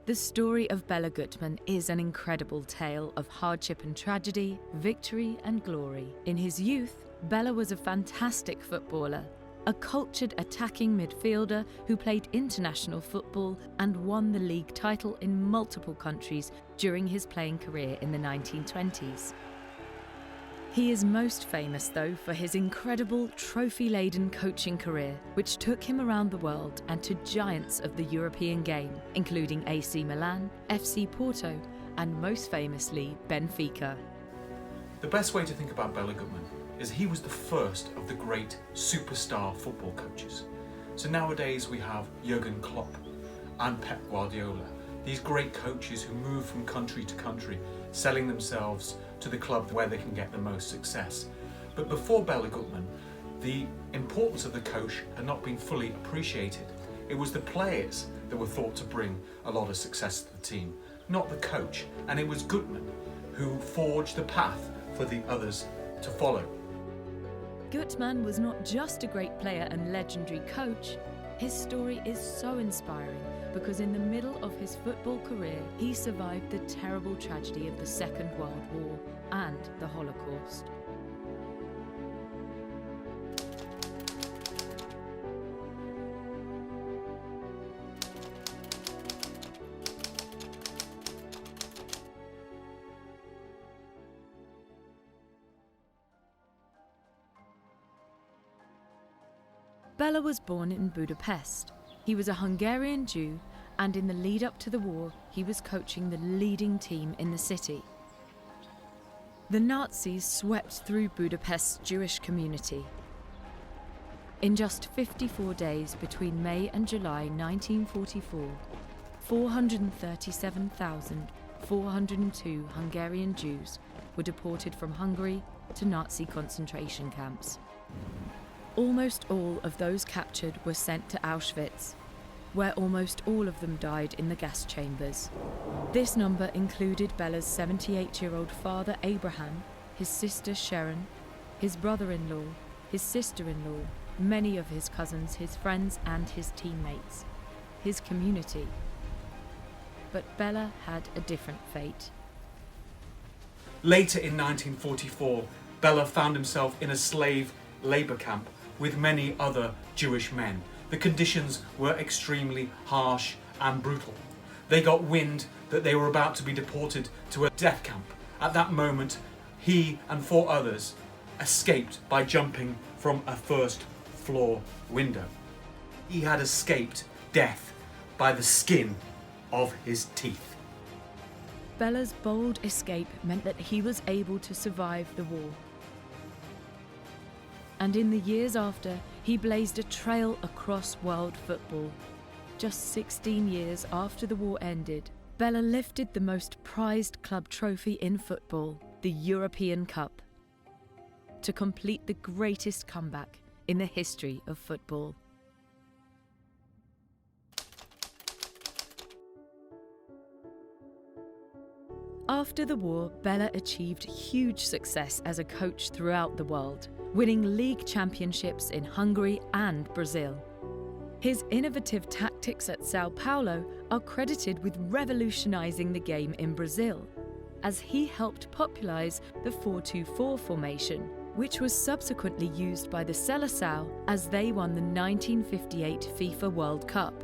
The story of Bela Guttmann is an incredible tale of hardship and tragedy, victory and glory. In his youth, Bela was a fantastic footballer, a cultured attacking midfielder who played international football and won the league title in multiple countries during his playing career in the 1920s. He is most famous, though, for his incredible trophy-laden coaching career, which took him around the world and to giants of the European game, including AC Milan, FC Porto, and most famously, Benfica. The best way to think about Bela Guttmann is he was the first of the great superstar football coaches. So nowadays we have Jurgen Klopp and Pep Guardiola, these great coaches who move from country to country, selling themselves to the club where they can get the most success. But before Bela Guttmann, the importance of the coach had not been fully appreciated. It was the players that were thought to bring a lot of success to the team, not the coach. And it was Guttmann who forged the path for the others to follow. Guttmann was not just a great player and legendary coach. His story is so inspiring because in the middle of his football career, he survived the terrible tragedy of the Second World War and the Holocaust. Bela was born in Budapest. He was a Hungarian Jew, and in the lead up to the war, he was coaching the leading team in the city. The Nazis swept through Budapest's Jewish community. In just 54 days between May and July 1944, 437,402 Hungarian Jews were deported from Hungary to Nazi concentration camps. Almost all of those captured were sent to Auschwitz, where almost all of them died in the gas chambers. This number included Bela's 78-year-old father Abraham, his sister Sharon, his brother-in-law, his sister-in-law, many of his cousins, his friends and his teammates, his community. But Bela had a different fate. Later in 1944, Bela found himself in a slave labour camp with many other Jewish men. The conditions were extremely harsh and brutal. They got wind that they were about to be deported to a death camp. At that moment, he and 4 others escaped by jumping from a first-floor window. He had escaped death by the skin of his teeth. Bela's bold escape meant that he was able to survive the war. And in the years after, he blazed a trail across world football. Just 16 years after the war ended, Bela lifted the most prized club trophy in football, the European Cup, to complete the greatest comeback in the history of football. After the war, Bela achieved huge success as a coach throughout the world, winning league championships in Hungary and Brazil. His innovative tactics at Sao Paulo are credited with revolutionizing the game in Brazil, as he helped popularize the 4-2-4 formation, which was subsequently used by the Seleção as they won the 1958 FIFA World Cup.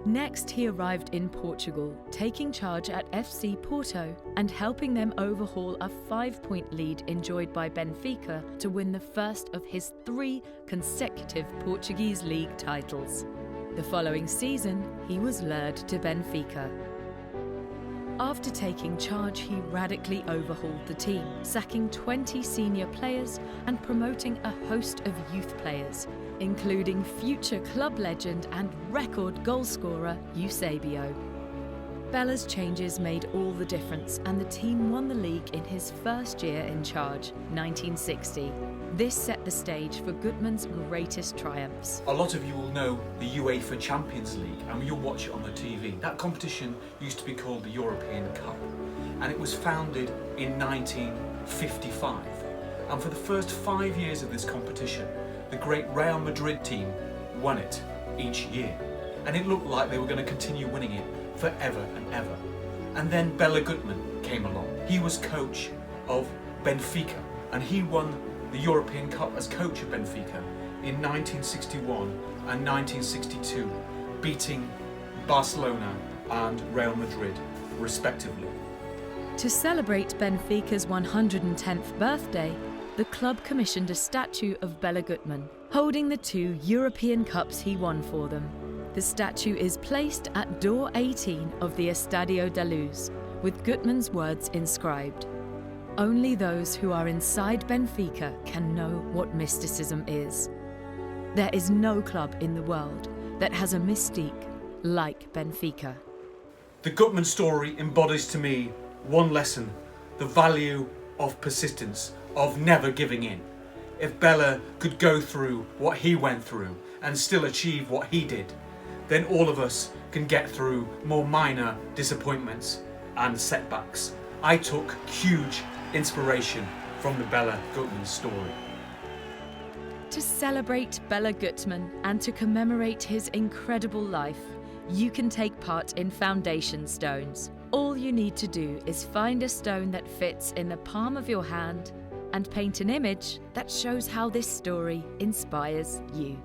Next, he arrived in Portugal, taking charge at FC Porto and helping them overhaul a 5-point lead enjoyed by Benfica to win the first of his 3 consecutive Portuguese league titles. The following season, he was lured to Benfica. After taking charge, he radically overhauled the team, sacking 20 senior players and promoting a host of youth players, including future club legend and record goalscorer Eusebio. Bela's changes made all the difference, and the team won the league in his first year in charge, 1960. This set the stage for Guttmann's greatest triumphs. A lot of you will know the UEFA Champions League, and you'll watch it on the TV. That competition used to be called the European Cup, and it was founded in 1955. And for the first 5 years of this competition, the great Real Madrid team won it each year. and it looked like they were going to continue winning it forever and ever. And then Bela Guttmann came along. He was coach of Benfica, and he won the European Cup as coach of Benfica in 1961 and 1962, beating Barcelona and Real Madrid, respectively. To celebrate Benfica's 110th birthday, the club commissioned a statue of Bela Guttmann, holding the 2 European Cups he won for them. The statue is placed at door 18 of the Estadio da Luz, with Guttmann's words inscribed. Only those who are inside Benfica can know what mysticism is. There is no club in the world that has a mystique like Benfica. The Guttmann story embodies to me one lesson: the value of persistence, of never giving in. If Bela could go through what he went through and still achieve what he did, then all of us can get through more minor disappointments and setbacks. I took huge inspiration from the Bela Guttmann story. To celebrate Bela Guttmann and to commemorate his incredible life, you can take part in Foundation Stones. All you need to do is find a stone that fits in the palm of your hand and paint an image that shows how this story inspires you.